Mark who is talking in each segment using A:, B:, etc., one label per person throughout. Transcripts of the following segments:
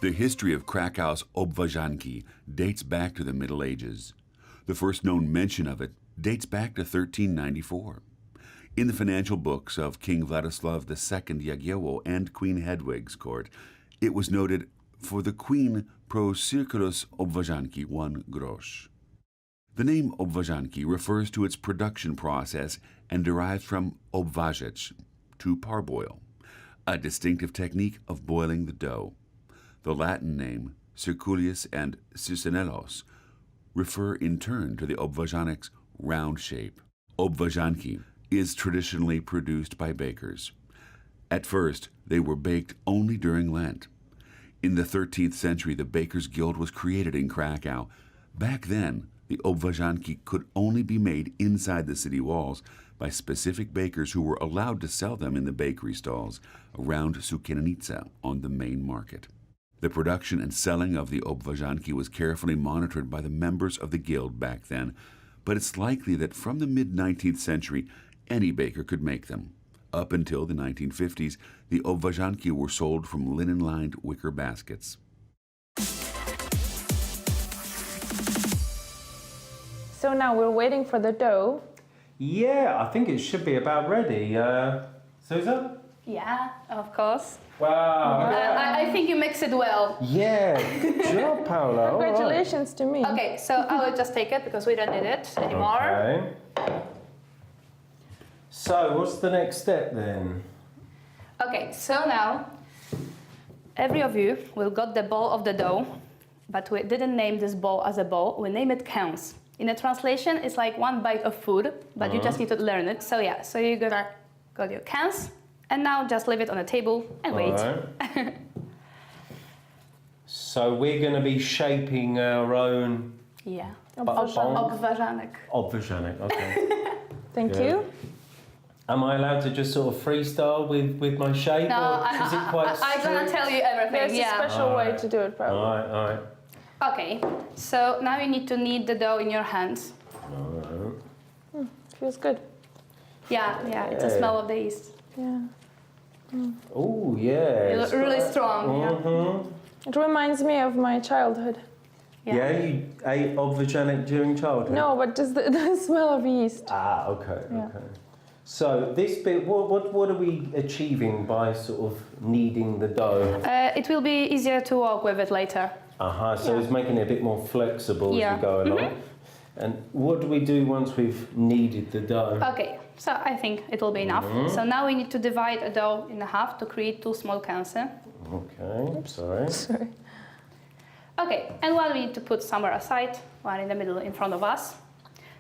A: The history of Cracow's Obwarzanki dates back to the Middle Ages. The first known mention of it dates back to 1394. In the financial books of King Vladislav II Jagiełło and Queen Hedwig's court, it was noted, for the queen pro circulus Obwarzanki 1 grosz. The name Obwarzanki refers to its production process and derives from obważyć, to parboil, a distinctive technique of boiling the dough. The Latin name, circulius and circinellos, refer in turn to the Obwarzanek's round shape. Obwarzanki is traditionally produced by bakers. At first, they were baked only during Lent. In the 13th century, the Bakers' Guild was created in Cracow. Back then, the Obwarzanki could only be made inside the city walls by specific bakers who were allowed to sell them in the bakery stalls around Sukiennica on the main market. The production and selling of the Obwarzanki was carefully monitored by the members of the guild back then, but it's likely that from the mid-19th century, any baker could make them. Up until the 1950s, the Obwarzanki were sold from linen-lined wicker baskets.
B: So now we're waiting for the dough.
C: Yeah, I think it should be about ready. Susan?
D: Yeah, of course.
C: Wow.
D: I think you mix it well.
C: Yeah, good job, Paula.
B: Congratulations to me.
D: Okay, so I will just take it because we don't need it anymore.
C: Okay. So, what's the next step then?
D: Okay, so now every of you will got the ball of the dough, but we didn't name this ball as a ball. We name it cans. In a translation, it's like one bite of food, but you just need to learn it. So yeah, so you got your cans, and now just leave it on the table and wait.
C: Right. So we're going to be shaping our own...
D: Yeah.
B: Obwarzanek.
C: Obwarzanek, okay.
B: Thank
C: Good.
B: you.
C: Am I allowed to just sort of freestyle with my shape?
D: No,
C: or is it quite
D: I'm gonna tell you everything.
B: There's a special way to do it, probably.
C: All right.
D: Okay, so now you need to knead the dough in your hands.
C: All right.
B: Feels good.
D: Yeah, it's the smell of the yeast.
B: Yeah.
C: Oh, yeah.
D: It's really strong.
C: Mm-hmm.
B: It reminds me of my childhood.
C: Yeah, you ate Obwarzanek during childhood?
B: No, but just the smell of yeast.
C: Ah, okay,
B: Yeah.
C: okay. So this bit, what are we achieving by sort of kneading the dough?
D: It will be easier to work with it later.
C: So it's making it a bit more flexible as we go along. And what do we do once we've kneaded the dough?
D: Okay, so I think it will be enough. So now we need to divide a dough in half to create 2 small cans.
C: Okay, sorry.
D: Okay, and one we need to put somewhere aside, one in the middle in front of us.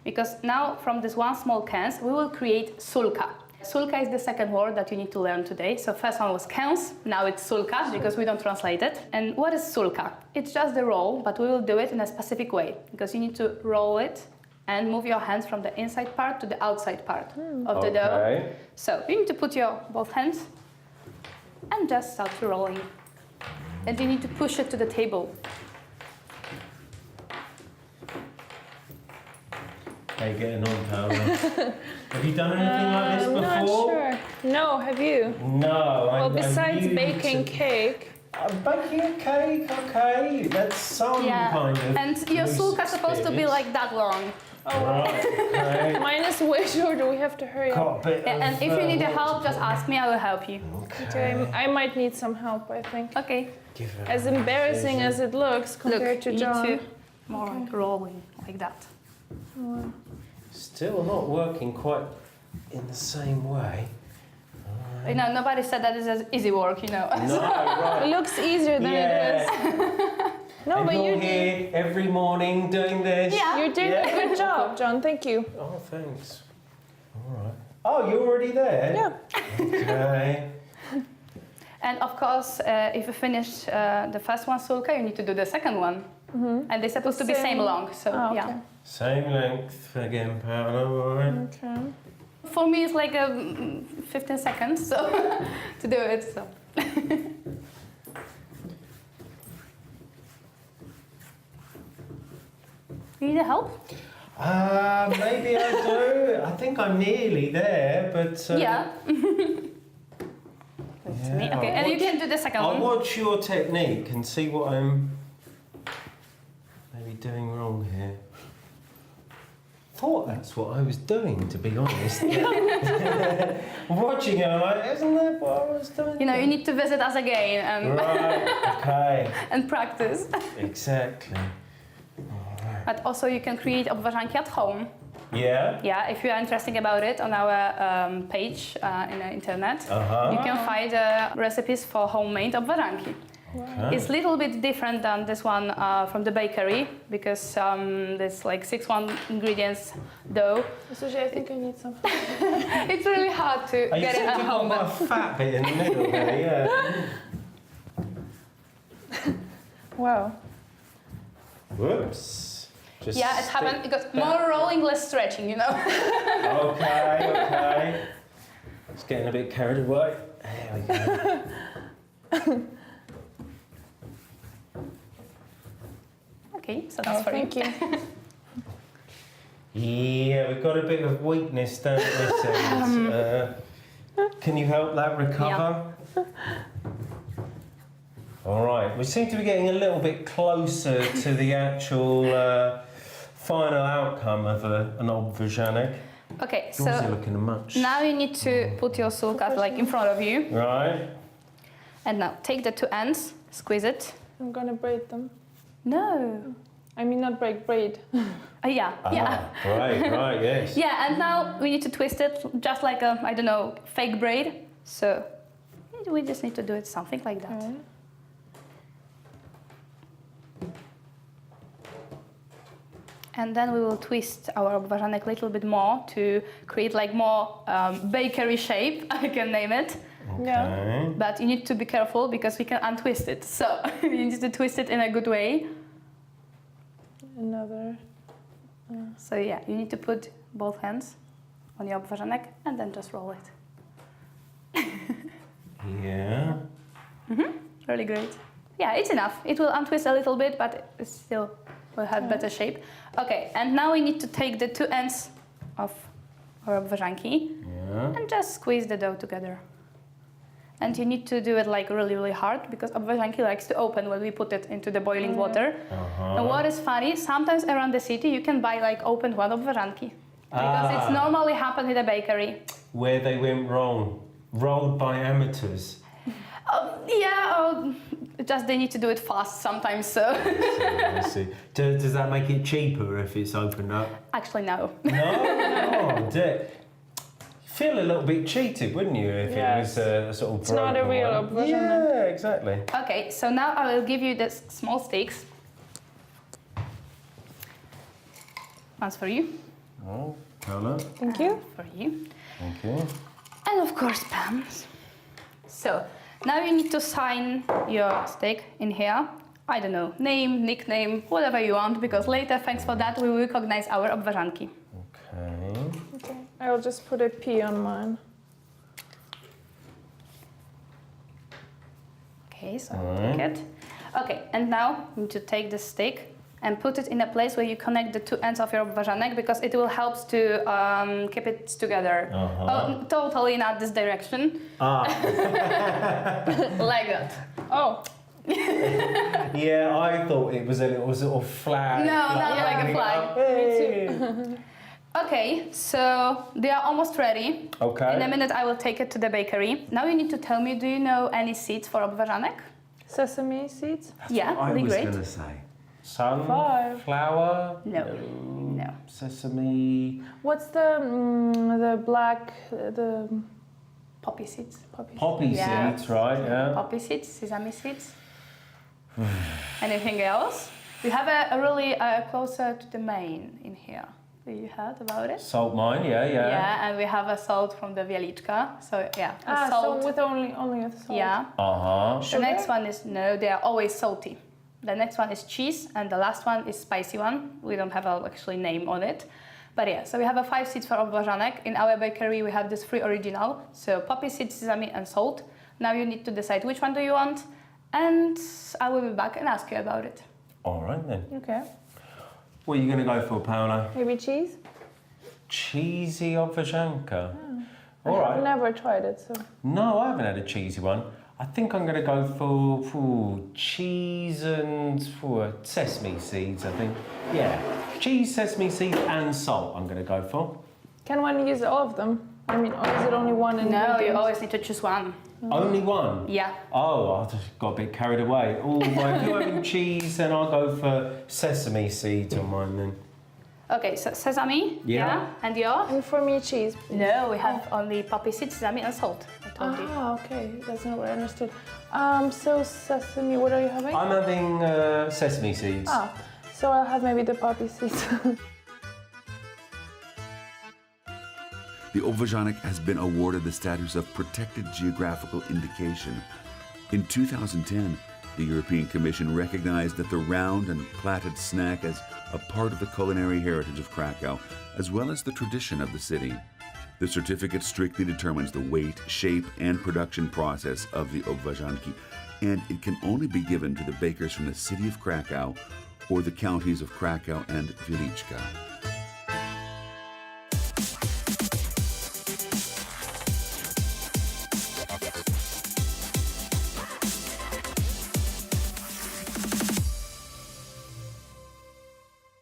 D: Because now from this one small cans, we will create sulka. Sulka is the second word that you need to learn today. So first one was cans, now it's sulka because we don't translate it. And what is sulka? It's just the roll, but we will do it in a specific way because you need to roll it and move your hands from the inside part to the outside part of the dough. So you need to put your both hands and just start rolling. And you need to push it to the table.
C: How you getting on, Paula? Have you done anything like this before?
B: I'm not sure. No, have you?
C: No.
B: Well, besides baking cake.
C: Baking a cake, okay. That's some kind of...
D: And your sulka is supposed to be like that long.
B: Oh,
C: right, okay.
B: Mine is way shorter. We have to hurry up.
D: And if you need help, just ask me. I will help you.
B: Okay, I might need some help, I think.
D: Okay.
B: As embarrassing as it looks compared to John.
D: You need to more like rolling like that.
B: Oh.
C: Still not working quite in the same way.
D: You know, nobody said that is easy work, you know.
C: No, right.
B: It looks easier than it is. No,
C: and
B: but
C: you're
B: you
C: here every morning doing this.
D: Yeah.
B: You're doing a good job, John. Thank you.
C: Oh, thanks. All right. Oh, you're already there?
B: Yeah.
C: Okay.
D: And of course, if you finish the first one sulka, you need to do the second one. And they're supposed to be same long, so yeah.
C: Same length again, Paula, all right?
B: Okay.
D: For me, it's like 15 seconds so to do it. So. You need help?
C: Maybe I do. I think I'm nearly there, but...
D: Yeah. to me. Okay, and you can do the second
C: I'll
D: one.
C: watch your technique and see what I'm maybe doing wrong here. Thought that's what I was doing, to be honest. Watching it, I'm like, isn't that what I was doing?
D: You know, you need to visit us again and,
C: Right, okay.
D: and practice.
C: Exactly.
D: But also you can create obwarzanki at home.
C: Yeah?
D: Yeah, if you are interested about it on our page in the internet, you can find recipes for homemade obwarzanki.
C: Okay.
D: It's a little bit different than this one from the bakery because there's like 6 ingredients dough.
B: Susie, I think I need some.
D: It's really hard to
C: You
D: get it
C: seem
D: at
C: to
D: home.
C: got a fat bit in the middle there, yeah.
B: Wow.
C: Whoops. Just
D: Yeah, it happened because more rolling, less stretching, you know.
C: Okay. It's getting a bit carried away. There we go.
D: Okay, so that's for
B: Thank you.
C: Yeah, we've got a bit of weakness down at this end. Can you help that recover? All right, we seem to be getting a little bit closer to the actual final outcome of an obwarzanek.
D: Okay,
C: Yours are
D: so
C: looking much.
D: now you need to put your sulka like in front of you.
C: Right.
D: And now take the 2 ends, squeeze it.
B: I'm gonna braid them.
D: No.
B: I mean, not braid.
D: Yeah, yeah.
C: Right, yes.
D: Yeah, and now we need to twist it just like a, I don't know, fake braid. So we just need to do it something like that.
B: Okay.
D: And then we will twist our obwarzanek a little bit more to create like more bakery shape, I can name it.
B: Yeah.
C: Okay.
D: But you need to be careful because we can untwist it. So you need to twist it in a good way.
B: Another.
D: So yeah, you need to put both hands on your obwarzanek and then just roll it.
C: Yeah.
D: Really great. Yeah, it's enough. It will untwist a little bit, but it still will have better shape. Okay, and now we need to take the 2 ends of our obwarzanki
C: Yeah.
D: and just squeeze the dough together. And you need to do it like really, really hard because obwarzanki likes to open when we put it into the boiling water. And what is funny, sometimes around the city you can buy like opened one obwarzanki because it's normally happen in a bakery.
C: Where they went wrong. Rolled by amateurs.
D: Just they need to do it fast sometimes. So
C: I see. Does that make it cheaper if it's opened up?
D: actually no.
C: No? Oh, dear. Feel a little bit cheated, wouldn't you, if it was a sort of
B: It's not a
C: broken
B: real
C: one?
B: obwarzanek.
C: Yeah, exactly.
D: Okay, so now I will give you the small sticks. One's for you,
C: Oh, Paula.
B: Thank you.
D: for you,
C: Thank you.
D: and of course Pam's. So now you need to sign your stick in here. I don't know, name, nickname, whatever you want, because later, thanks for that, we will recognize our obwarzanki.
C: Okay.
B: Okay. I'll just put a P on mine.
D: Okay, so
C: Alright.
D: take it. Okay, and now you need to take the stick and put it in a place where you connect the 2 ends of your obwarzanek because it will help to keep it together. Oh, totally not this direction. Like that.
B: Oh,
C: Yeah, I thought it was a little sort of flag.
D: No, not like a flag.
C: Hey.
D: Okay, so they are almost ready.
C: Okay.
D: In a minute I will take it to the bakery. Now you need to tell me, do you know any seeds for obwarzanek?
B: sesame seeds.
D: Yeah,
C: I
D: really
C: was
D: great.
C: going to say. Sun,
B: 5.
C: flower,
D: No. No.
C: sesame,
B: What's the black the
D: Poppy seeds.
C: poppy
D: Yeah.
C: seeds, right? Yeah.
D: Poppy seeds, sesame seeds. Anything else? We have a really closer to the main in here. Do you heard about it?
C: Salt mine, yeah.
D: Yeah, and we have a salt from the Wieliczka. So yeah, the
B: so
D: salt.
B: with only a salt.
D: Yeah.
C: Uh-huh.
D: The next one is no, they are always salty. The next one is cheese, and the last one is spicy one. We don't have a actually name on it. But yeah, so we have a 5 seeds for obwarzanek. In our bakery, we have this 3 original. So poppy seeds, sesame, and salt. Now you need to decide which one do you want, and I will be back and ask you about it.
C: All right then.
B: Okay.
C: What are you going to go for, Paula?
B: Maybe cheese.
C: Cheesy obwarzanka.
B: Oh.
C: All
B: I've
C: right.
B: never tried it, so.
C: No, I haven't had a cheesy one. I think I'm going to go for cheese and sesame seeds, I think. Yeah, cheese, sesame seeds and salt I'm going to go for.
B: Can one use all of them? I mean, or is it only one?
D: No, you always need to choose one.
C: Only one?
D: Yeah.
C: Oh, I just got a bit carried away. Oh, well, if you're having cheese, then I'll go for sesame seeds on mine then.
D: Okay, so sesame.
C: Yeah.
D: And yours?
B: And for me, cheese.
D: No, we have only poppy seeds, sesame, and salt. I told you.
B: Ah, okay. That's not what I understood. So sesame, what are you having?
C: I'm having sesame seeds.
B: Ah, so I'll have maybe the poppy seeds.
A: The Obwarzanek has been awarded the status of Protected Geographical Indication. In 2010, the European Commission recognized that the round and platted snack as a part of the culinary heritage of Cracow, as well as the tradition of the city. The certificate strictly determines the weight, shape, and production process of the Obwarzanki, and it can only be given to the bakers from the city of Cracow or the counties of Cracow and Wieliczka.